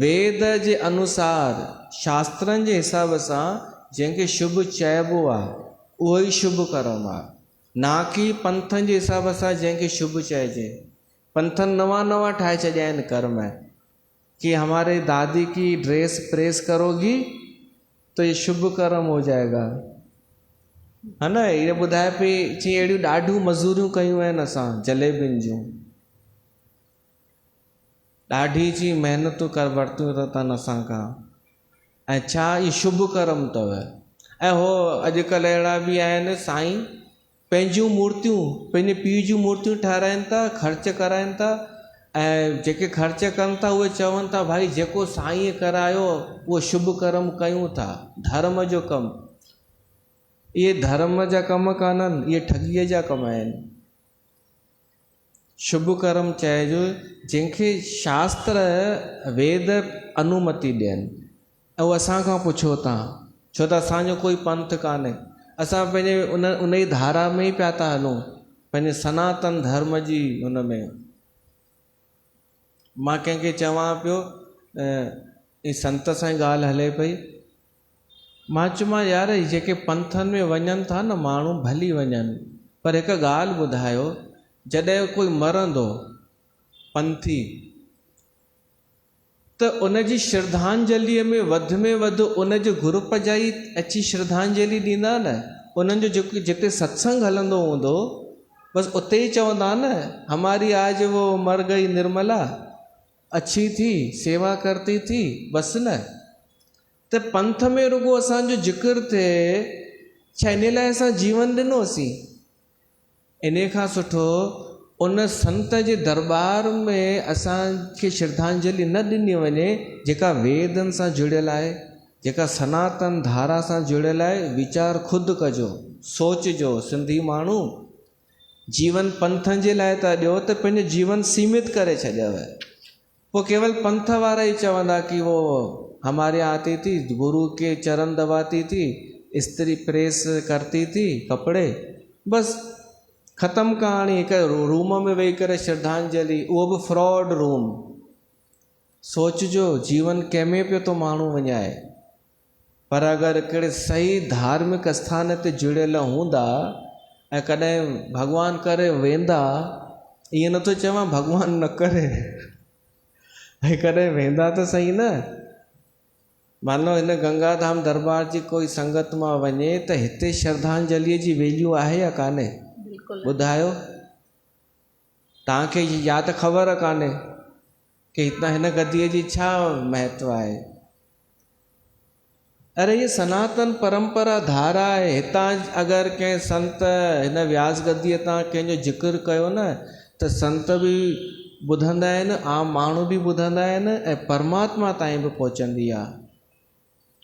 वेद जे अनुसार, शास्त्रनि जे हिसाब सां जंहिंखे शुभ चइबो आहे उहो ई शुभ कर्म आहे, ना कि पंथनि जे हिसाब सां जंहिंखे शुभ चइजे। पंथनि नवां ठाहे छॾिया आहिनि कर्म कि हमारे दादी की ड्रेस प्रेस करोगी तो ये शुभ कर्म हो जाएगा, है न। ये ॿुधाए पई चई अहिड़ियूं ॾाढियूं मज़ूरियूं कयूं आहिनि असां जलेबियुनि जूं, ॾाढी जी महिनतूं कर वरितियूं अथनि असां खां, ऐं छा इहो शुभ कर्म अथव। ऐं हो अॼुकल्ह अहिड़ा बि आहिनि साईं, पंहिंजियूं मूर्तियूं, पंहिंजे पीउ जूं मूर्तियूं ठाराइनि था, ख़र्च कराइनि था, ऐं जेके ख़र्च कनि था उहे चवनि था भाई जेको साईं करायो उहो शुभ कर्म कयूं था, धर्म जो कमु। इहे धर्म जा कम कान्हनि, इहे ठगीअ जा कम आहिनि। शुभ कर्म चइजो जंहिंखे शास्त्र वेद अनुमति ॾियनि, ऐं उहो असां खां पुछो था, छो त असांजो कोई पंथ कान्हे, असां पंहिंजे उन ई धारा में ई पिया था हलूं, पंहिंजे सनातन धर्म जी हुन में। मां कंहिंखे चवां पियो, ई संत सां ई ॻाल्हि हले पई, मां चयोमां यार जेके पंथनि में वञनि था न माण्हू भली वञनि, पर हिकु ॻाल्हि ॿुधायो, जॾहिं कोई मरंदो पंथी त उनजी श्रद्धांजलिअ में वधि उनजे ग्रुप जा ई अची श्रद्धांजलि ॾींदा न। उन्हनि जो जेको जिते सत्संग हलंदो हूंदो बसि उते ई चवंदा न, हमारी आज वो मर गई निर्मला, अच्छी थी, सेवा करती थी, बसि न। त पंथ में रुगो असांजो जिक्र थिए, छा इन लाइ असां जीवन ॾिनोसीं? इन खां सुठो उन संत जे दरबार में असांखे श्रद्धांजलि न ॾिनी वञे जेका वेदनि सां जुड़ियल आहे, जेका सनातन धारा सां जुड़ियल आहे। वीचार ख़ुदि कजो, सोचजो। सिंधी माण्हू जीवन पंथनि जे लाइ था ॾियो त पंहिंजो जीवन सीमित करे छॾियव। पोइ केवल पंथ वारा ई चवंदा कि वो हमारे यहाँ आती थी, गुरु के चरण दबाती थी, स्त्री प्रेस करती थी कपड़े, बस ख़त्म कहाणी। हिकु रूम में वेही करे श्रद्धांजलि, उहो बि फ्रॉड रूम। सोचजो जीवन कंहिंमें पियो थो माण्हू वञाए। पर अगरि हिकिड़े सही धार्मिक स्थान ते जुड़ियल हूंदा ऐं कॾहिं भॻवानु करे वेंदा, ईअं नथो चवां भॻवानु न करे, ऐं कॾहिं वेंदा त सही न। मानो हिन गंगाधाम दरबार जी कोई संगत मां वञे त हिते श्रद्धांजलिअ जी वैल्यू आहे या कान्हे? बिल्कुलु ॿुधायो तव्हांखे। या त ख़बर कान्हे कि हितां हिन गद्दीअ जी छा महत्व आहे। अरे ये सनातन परंपरा धारा आहे। हितां अगरि कंहिं संत हिन व्यास गद्दीअ तां कंहिंजो जिक्र कयो न त संत बि ॿुधंदा आहिनि, आम माण्हू बि ॿुधंदा आहिनि, ऐं परमात्मा ताईं बि पहुचंदी आहे।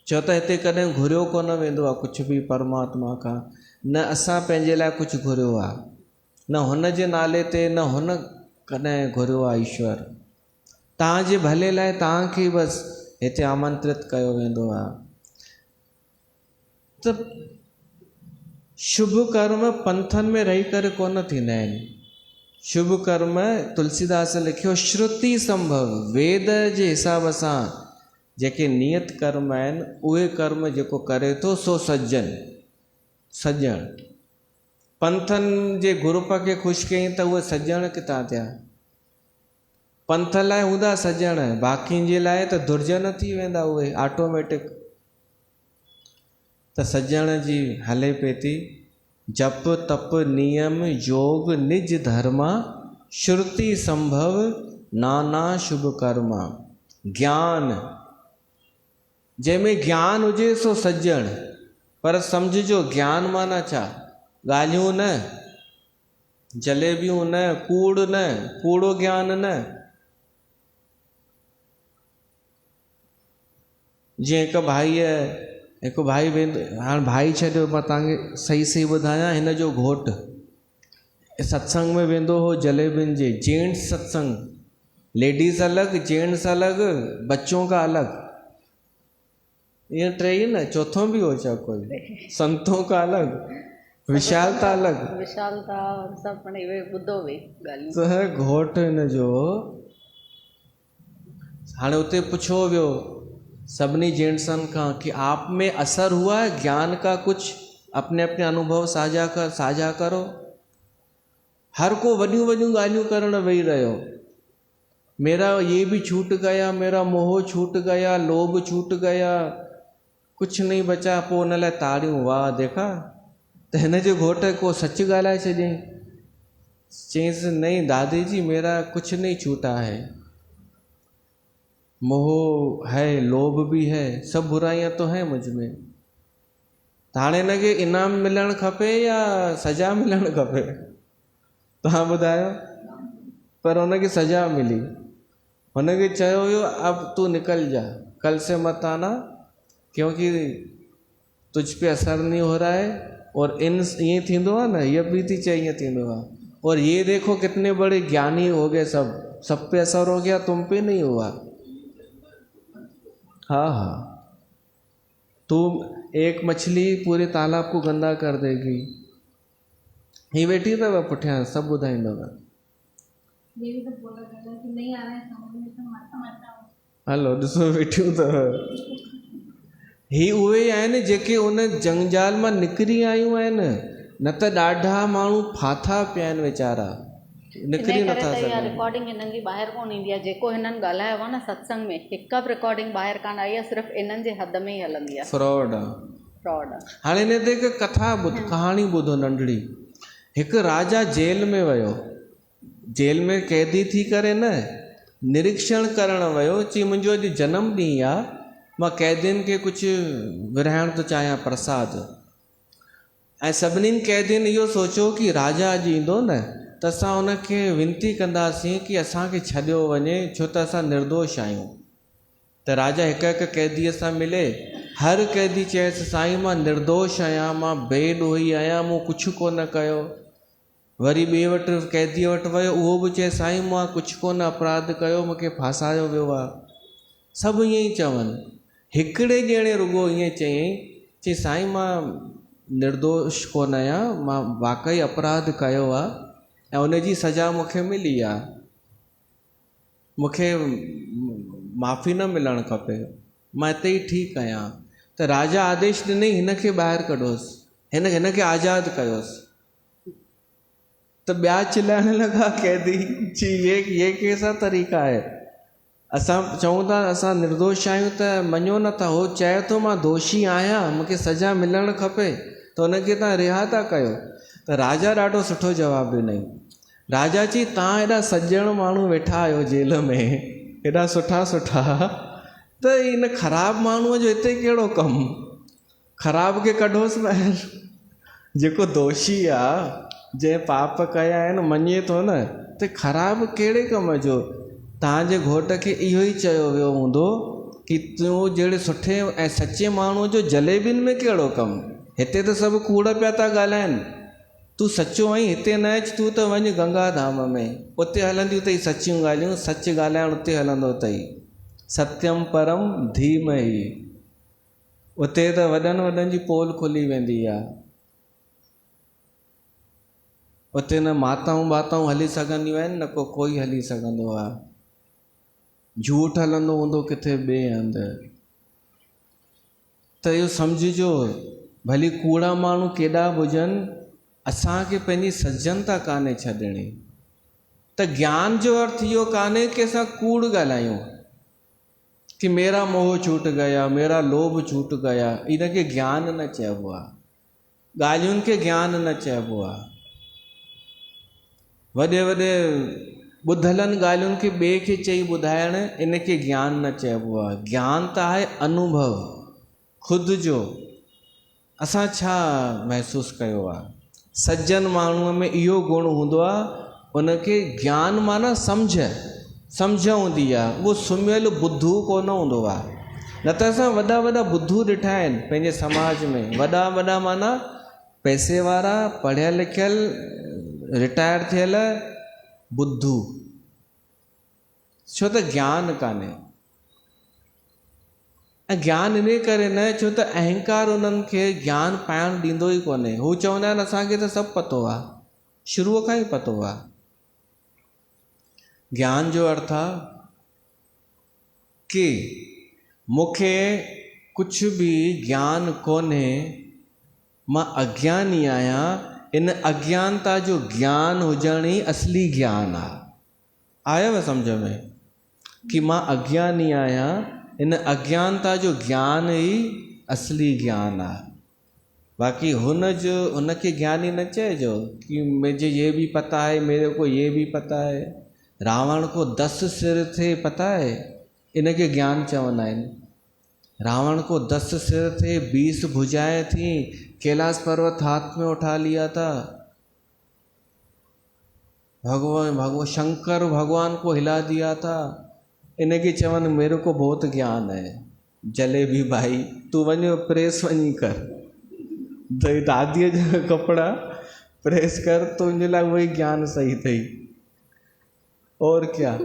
छो त हिते कॾहिं घुरियो कोन वेंदो आहे कुझु बि परमात्मा खां। न असां पंहिंजे लाइ कुझु घुरियो आहे, न हुन जे नाले ते, न हुन कॾहिं घुरियो आहे ईश्वर। तव्हांजे भले लाइ तव्हांखे बसि हिते आमंत्रित कयो वेंदो आहे। त शुभ कर्म पंथनि में रही करे कोन थींदा आहिनि। शुभ कर्म तुलसीदास लिखियो श्रुति संभव, वेद जे हिसाब सां जेके नियत कर्म आहिनि उहे कर्म जेको करे थो सो सज्जन। सॼण पंथनि जे ग्रुप खे ख़ुशि कयईं त उहे सॼण किथां थिया? पंथ लाइ हूंदा सॼण, बाक़ियुनि जे लाइ त दुर्जन थी वेंदा उहे ऑटोमेटिक। त सॼण जी हले पई थी जप तप नियम योग निज धर्मा, श्रुति संभव नाना शुभ कर्मा। ज्ञान, जंहिंमें ज्ञान हुजे सो सज्जण। पर सम्झिजो ज्ञान माना छा? ॻाल्हियूं न, जलेबियूं न, कूड़ न, कूड़ो ज्ञान न। जीअं हिकु भाई वेंदो, हाणे भाई छॾियो, मां तव्हांखे सही सही ॿुधायां। हिन जो घोटु सत्संग में वेंदो हो जलेबियुनि जे, जेंट्स सत्संग, लेडीज़ अलॻि, जेंट्स अलॻि, बच्चों का अलॻि। ये टे ही न, चौथों भी हो चाहे कोई, संतों का अलग, विशालता अलग, विशालता और सब पण इवे ॿुधो वे ॻाल्हियूं। त घोट हिन जो हाणे उते पुछो वियो सभिनी जेंट्सनि खां कि आप में असर हुआ है ज्ञान का? कुछ अपने अपने अनुभव साझा करो। हर को वॾियूं वॾियूं ॻाल्हियूं करण वेही रहियो। मेरा ये भी छूट गया, मेरा मोह छूट गया, लोभ छूट गया, कुछ नहीं बचा। पोइ उन लाइ ताड़ियूं, वाह देखा। त हिन जे घोट को सच ॻाल्हाए छॾियईं। चईंसि नहीं दादी जी मेरा कुछ नहीं छूटा है, मोह है, लोभ भी है, सब बुराइयां तो हैं मुझ में। त हाणे हिनखे इनाम मिलणु खपे या सज़ा मिलणु खपे? तव्हां ॿुधायो। पर हुनखे सज़ा मिली। हुनखे चयो वियो अब तू निकल जा, कल से मत आना, क्योंकि तुझ पे असर नहीं हो रहा है। और ये थींदो आहे न, ये भी थी चए ईअं थींदो आहे। और ये देखो कितने बड़े ज्ञानी हो गए, सब पे असर हो गया, तुम पे नहीं हुआ। हाँ हाँ, तू एक मछली पूरे तालाब को गंदा कर देगी। ही वेठी अथव पुठियां, सब ॿुधाईंदव। हलो ॾिसो वेठियूं अथव। ही उहे आहिनि जेके उन जंजाल मां निकिरी आयूं आहिनि। न त ॾाढा माण्हू फाथा पिया आहिनि वीचारा, निकिरी नथा सघनि। रिकॉर्डिंग हिननि जी ॿाहिरि कोन ईंदी आहे। जेको हिननि ॻाल्हायो आहे न सत्संग में, हिकु बि रिकॉर्डिंग ॿाहिरि कान आई आहे, सिर्फ़ु इन्हनि जे हद में ई हलंदी आहे। फ्रॉड आहे। हाणे हिन ते हिकु कथा कहाणी ॿुधो नंढड़ी। हिकु राजा जेल में वियो, जेल में कैदी थी करे न निरीक्षण करणु वियो। चई मुंहिंजो अॼु जनमु ॾींहुं आहे, मां कैदियुनि खे कुझु विरहाइण थो चाहियां प्रसाद, ऐं सभिनीनि कैदियुनि इहो सोचियो कि राजा अॼु ईंदो न त असां उनखे विनती कंदासीं कि असांखे छॾियो वञे, छो त असां निर्दोष आहियूं। त राजा हिकु हिकु कैदीअ सां मिले, हर कैदी चएसि साईं मां निर्दोष आहियां, मां बेॾोही आहियां, मूं कुझु कोन कयो। वरी ॿिए वटि कैदीअ वटि वियो, उहो बि चए साईं मां कुझु कोन अपराध कयो, मूंखे फासायो वियो आहे। सभु ईअं ई चवनि। हिकिड़े ॼणे रुॻो ईअं चई साईं मां निर्दोष कोन आहियां, मां वाक़ई अपराध कयो आहे ऐं उनजी सज़ा मूंखे मिली आहे, मूंखे माफ़ी न मिलणु खपे, मां हिते ई ठीकु आहियां। त राजा आदेश ॾिनई हिनखे ॿाहिरि कढोसि, हिनखे आज़ादु कयोसि। त ॿिया चिल्लाइण लॻा कैदी, जी ये कैसा तरीक़ा आहे, असां चऊं था असां निर्दोष आहियूं त मञो नथा, हो चए थो मां दोषी आहियां, मूंखे सज़ा मिलणु खपे, त हुनखे तव्हां रिहा था कयो। त राजा ॾाढो सुठो जवाबु ॾिनई। राजा चई तव्हां हेॾा सॼण माण्हू वेठा आहियो जेल में, हेॾा सुठा सुठा, त इन ख़राबु माण्हूअ जो हिते कहिड़ो कमु, ख़राब खे कढोसि ॿाहिरि। जेको दोषी आहे, जंहिं पाप कया आहिनि मञे थो न, त ख़राबु कहिड़े कम जो। तव्हांजे घोट खे इहो ई चयो वियो हूंदो कि तूं जहिड़े सुठे ऐं सचे माण्हूअ जो जलेबियुनि में कहिड़ो कमु, हिते त सभु कूड़ पिया था ॻाल्हाइनि, तूं सचो आहीं, हिते न अचि, तूं त वञ गंगा धाम में, उते हलंदियूं अथई सचियूं ॻाल्हियूं, सच ॻाल्हाइण उते हलंदो अथई, सत्यम परम धीमहि, उते त वॾनि वॾनि जी पोल खुली वेंदी आहे, उते न माताऊं बाताऊं हली सघंदियूं आहिनि, न को कोई हली सघंदो आहे, झूठ हलंदो हूंदो किथे ॿिए हंधि। त इहो सम्झिजो, भली कूड़ा माण्हू केॾा बि हुजनि, असांखे पंहिंजी सज्जनता कान्हे छॾणी। त ज्ञान जो अर्थ इहो कान्हे कि असां कूड़ ॻाल्हायूं कि मेरा मोह छूट गया, मेरा लोभ छूट गया, इनखे ज्ञान न चइबो आहे, ॻाल्हियुनि खे ज्ञान न चइबो आहे। वॾे वॾे ॿुधलनि ॻाल्हियुनि खे ॿिए खे चई ॿुधाइण, इनखे ज्ञान न चइबो आहे। ज्ञान त आहे अनुभव ख़ुदि जो, असां छा महसूसु कयो आहे। सज्जन माण्हूअ में इहो गुण हूंदो आहे, उनखे ज्ञान माना सम्झ हूंदी आहे, उहो सुम्हियल बुद्धू कोन हूंदो आहे। न त असां वॾा वॾा बुद्धू ॾिठा आहिनि पंहिंजे समाज में, वॾा वॾा माना पैसे वारा, पढ़ियल लिखियल, रिटायर थियल बुद्धू, छो त ज्ञान कान्हे। ऐं ज्ञान इन करे न, छो त अहंकार उन्हनि खे ज्ञान पाइण ॾींदो ई कोन्हे। हू चवंदा आहिनि असांखे त सभु पतो आहे, शुरूअ खां ई पतो आहे। ज्ञान जो अर्थ आहे कि मूंखे कुझु बि ज्ञान कोन्हे, मां अज्ञानी आहियां, इन अज्ञानता जो ज्ञान हुजण ई असली ज्ञान आहे। आयव सम्झ में कि मां अज्ञानी आहियां, इन अज्ञानता जो ज्ञान ई असली ज्ञान आहे। बाक़ी हुनखे ज्ञानी न चइजो कि मुझे ये भी पता है, मेरे को ये भी पता है। रावण को 10 सिर थे पता है, इनखे ज्ञान चवंदा आहिनि। रावण को 10 सिर थे, 20 भुजाएं थी, कैलाश पर्वत हाथ में उठा लिया था, भगवान शंकर भगवान को हिला दिया था, इनके चवन मेरे को बहुत ज्ञान है। जलेबी भाई तू वञो प्रेस वञी कर, दादीअ जा कपिड़ा प्रेस कर, तुंहिंजे लाइ वही ज्ञान सही अथई, और क्या।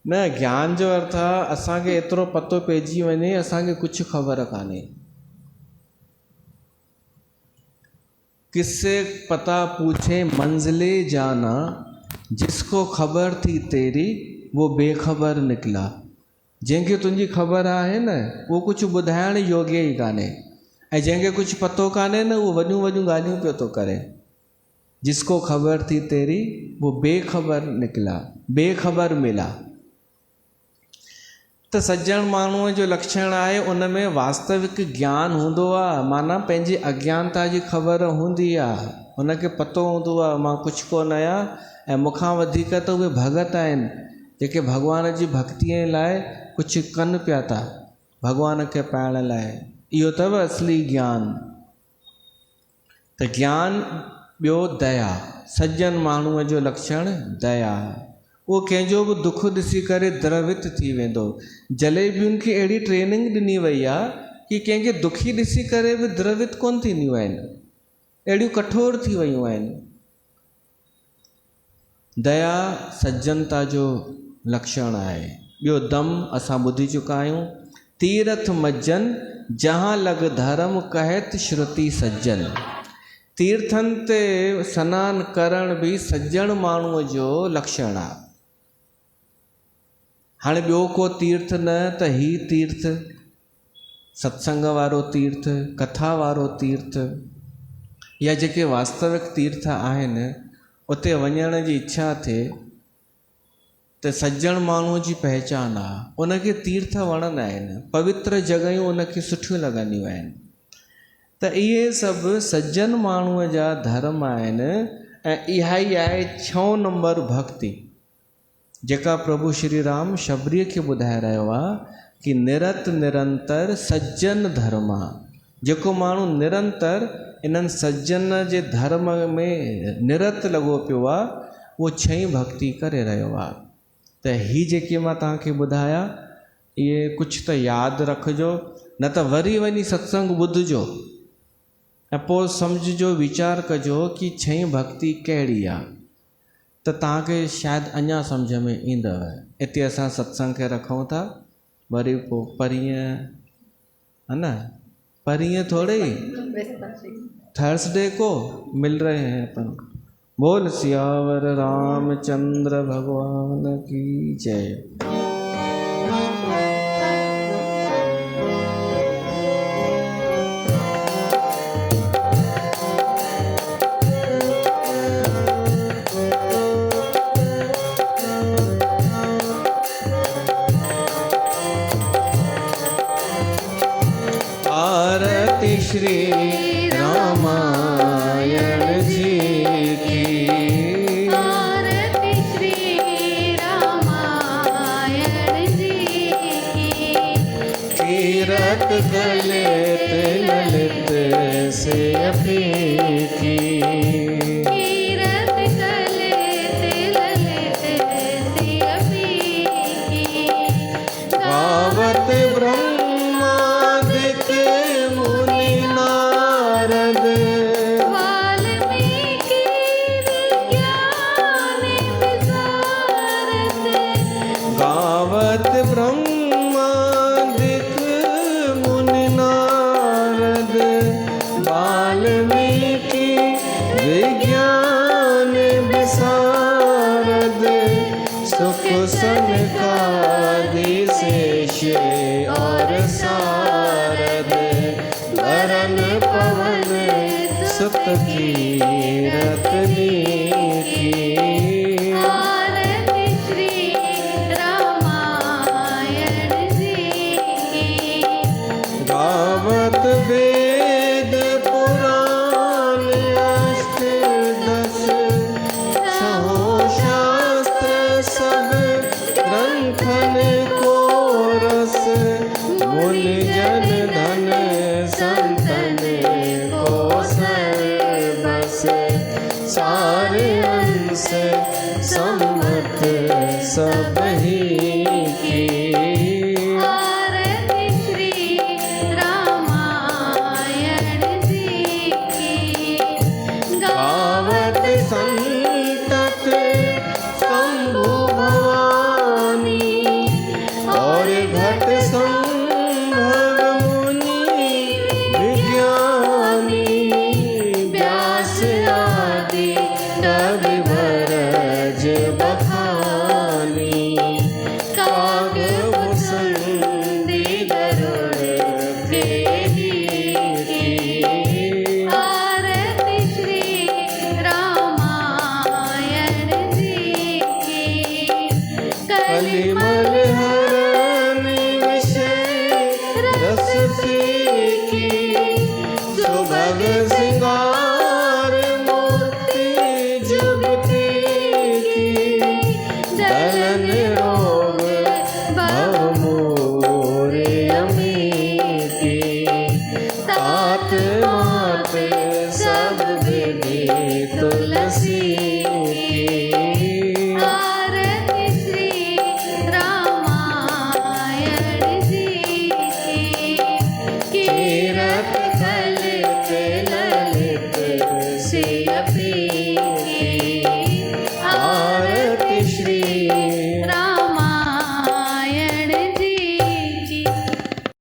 न, ज्ञान जो अर्थ आहे असांखे एतिरो पतो पइजी वञे असांखे कुझु ख़बर कान्हे। किससे पता पूछे मंजिले जाना, जिसको ख़बर थी तेरी वो बेख़बर निकला। जंहिंखे तुंहिंजी ख़बर आहे न, उहो कुझु ॿुधाइण योग्य ई कान्हे, ऐं जंहिंखे कुझु पतो कान्हे न, उहो वॾियूं वॾियूं ॻाल्हियूं पियो थो करे। जिसको ख़बर थी तेरी वो बेख़बर निकला, बेख़बर मिला। त सज्जन माण्हूअ जो लक्षण आहे उन में वास्तविक ज्ञान हूंदो आहे, माना पंहिंजी अज्ञानता जी ख़बर हूंदी आहे, हुनखे पतो हूंदो आहे मां कुझु कोन आहियां, ऐं मूंखां वधीक त उहे भगत आहिनि जेके भगवान जी भक्तीअ लाइ कुझु कनि पिया था भगवान खे पाइण लाइ, इहो अथव असली ज्ञान। त ज्ञान ॿियो दया, सज्जन माण्हूअ जो लक्षण दया। उहो कंहिंजो बि दुख ॾिसी करे द्रवित थी वेंदो। जलेबियुनि खे अहिड़ी ट्रेनिंग ॾिनी वई आहे कि कंहिंखे दुखी ॾिसी करे बि द्रवित कोन थींदियूं आहिनि, अहिड़ियूं कठोर थी वियूं आहिनि। दया सज्जनता जो लक्षण आहे। ॿियो दम असां ॿुधी चुका आहियूं। तीरथ मज्जन जहाँ लग धर्म कहत श्रुति सज्जन। तीर्थनि ते सनानु करण बि सज्जण माण्हूअ जो लक्षण आहे। हाणे ॿियो को तीर्थ न त ही तीर्थ, सत्संग वारो तीर्थ, कथा वारो तीर्थ, या जेके वास्तविक तीर्थ आहिनि उते वञण जी इच्छा थिए त सज्जण माण्हूअ जी पहचान आहे। उनखे तीर्थ वणंदा आहिनि, पवित्र जॻहियूं उनखे सुठियूं लॻंदियूं आहिनि। त इहे सभु सज्जन माण्हूअ जा धर्म आहिनि। ऐं इहा ई आहे 6 नंबर भक्ति, जेका प्रभु श्री राम शबरीअ खे ॿुधाए रहियो आहे कि निरत निरंतर सज्जन धर्म आहे। जेको माण्हू निरंतर इन्हनि सज्जन जे धर्म में निरत लॻो पियो आहे, उहो 6 भक्ति करे रहियो आहे। त ही जेके मां तव्हांखे ॿुधाया, इहे कुझु त यादि रखिजो, न त वरी वञी सत्संग ॿुधिजो ऐं पोइ सम्झिजो, वीचार कजो कि 6 भक्ति कहिड़ी आहे, त तव्हांखे शायदि अञा सम्झ में ईंदव। हिते असां सत्संग खे रखूं था, वरी पोइ परीहं, है न, परीहं थोड़े ही थर्सडे को मिल रहे हैं अपन। बोल सियावर रामचंद्र भगवान की जय। आरती श्री रामायण जी की, आरती श्री रामायण जी की। तीरथ गलित ललित से अफीकी, तीरथ गलित ललित से अफीकी। गावत ब्रह्मादिक मुनि नारद, वाल्मीकि विज्ञान विशारद। गावत ब्रह्मादिक मुनि नारद, वाल्मीकि विज्ञान विशारद। सुख सनकादि शेष और सारद, वरन पवन सुत कीरत नीकी। आरती श्री रामायण जी की। गावत वेद पुराण अष्टदश, छहों शास्त्र सब ग्रंथन को रस। मुनि जन धन संतन को सर्वस, सारे अंश सम्मत सब ही।